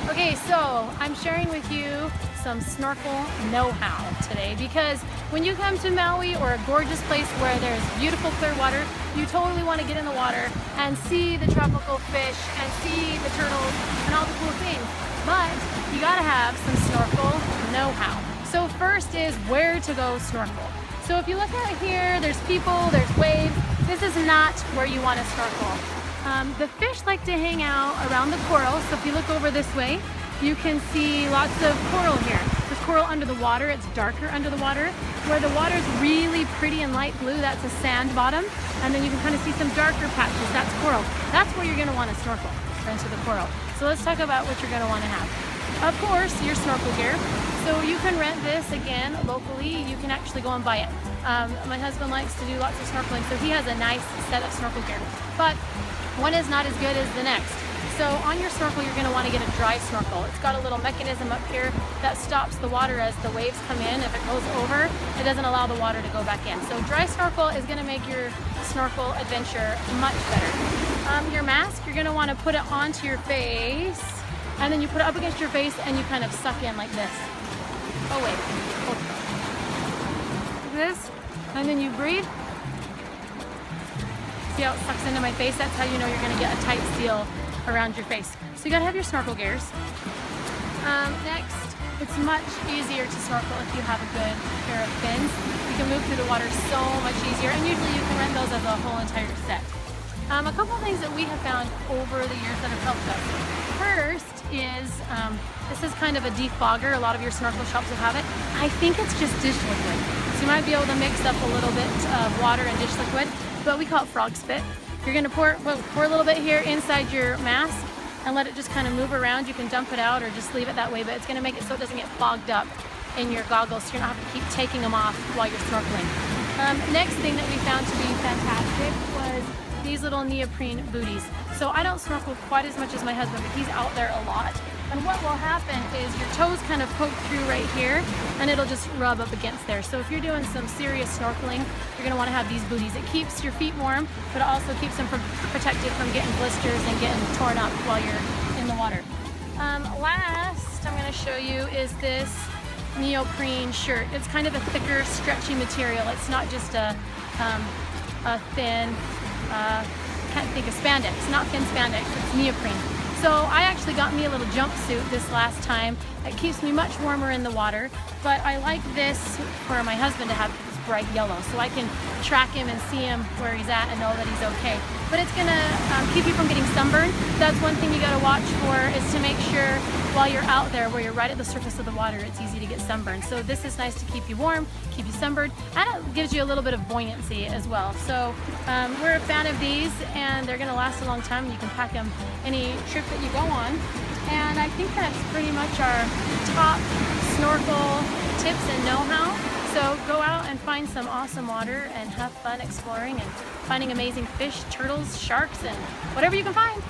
Okay, so I'm sharing with you some snorkel know-how today because when you come to Maui or a gorgeous place where there's beautiful clear water, you totally want to get in the water and see the tropical fish and see the turtles and all the cool things. But you gotta have some snorkel know-how. So first is where to go snorkel. So if you look out here, there's people, there's waves. This is not where you want to snorkel. The fish like to hang out around the coral, so if you look over this way, you can see lots of coral here. There's coral under the water, it's darker under the water. Where the water's really pretty and light blue, that's a sand bottom, and then you can kind of see some darker patches, that's coral. That's where you're going to want to snorkel, into the coral. So let's talk about what you're going to want to have. Of course, your snorkel gear. So you can rent this, again, locally. You can actually go and buy it. My husband likes to do lots of snorkeling, so he has a nice set of snorkel gear. But one is not as good as the next. So on your snorkel, you're going to want to get a dry snorkel. It's got a little mechanism up here that stops the water as the waves come in. If it goes over, it doesn't allow the water to go back in. So dry snorkel is going to make your snorkel adventure much better. Your mask, you're going to want to put it onto your face, and then you put it up against your face and you kind of suck in like this. Oh wait, hold on. Like this, and then you breathe. See how it sucks into my face? That's how you know you're going to get a tight seal around your face. So you got to have your snorkel gears. Next, it's much easier to snorkel if you have a good pair of fins. You can move through the water so much easier, and usually you can rent those as a whole entire set. A couple of things that we have found over the years that have helped us. First is, this is kind of a defogger. A lot of your snorkel shops will have it. I think it's just dish liquid. So you might be able to mix up a little bit of water and dish liquid, but we call it frog spit. You're gonna pour a little bit here inside your mask and let it just kind of move around. You can dump it out or just leave it that way, but it's gonna make it so it doesn't get fogged up in your goggles, so you're not having to keep taking them off while you're snorkeling. Next thing that we found to be fantastic was these little neoprene booties. So I don't snorkel quite as much as my husband, but he's out there a lot. And what will happen is your toes kind of poke through right here and it'll just rub up against there. So if you're doing some serious snorkeling, you're gonna wanna have these booties. It keeps your feet warm, but it also keeps them protected from getting blisters and getting torn up while you're in the water. Last I'm gonna show you is this neoprene shirt. It's kind of a thicker, stretchy material. It's not just a thin, can't think of spandex, not thin spandex, it's neoprene. So I actually got me a little jumpsuit this last time. It keeps me much warmer in the water, but I like this for my husband to have this bright yellow so I can track him and see him where he's at and know that he's okay. But it's gonna keep you from getting sunburned. That's one thing you gotta watch for, is to make sure while you're out there where you're right at the surface of the water, it's easy to get sunburned. So this is nice to keep you warm, keep you sunburned, and it gives you a little bit of buoyancy as well. So we're a fan of these, and they're gonna last a long time, and you can pack them any trip that you go on. And I think that's pretty much our top snorkel tips and know-how. So go out and find some awesome water and have fun exploring and finding amazing fish, turtles, sharks, and whatever you can find.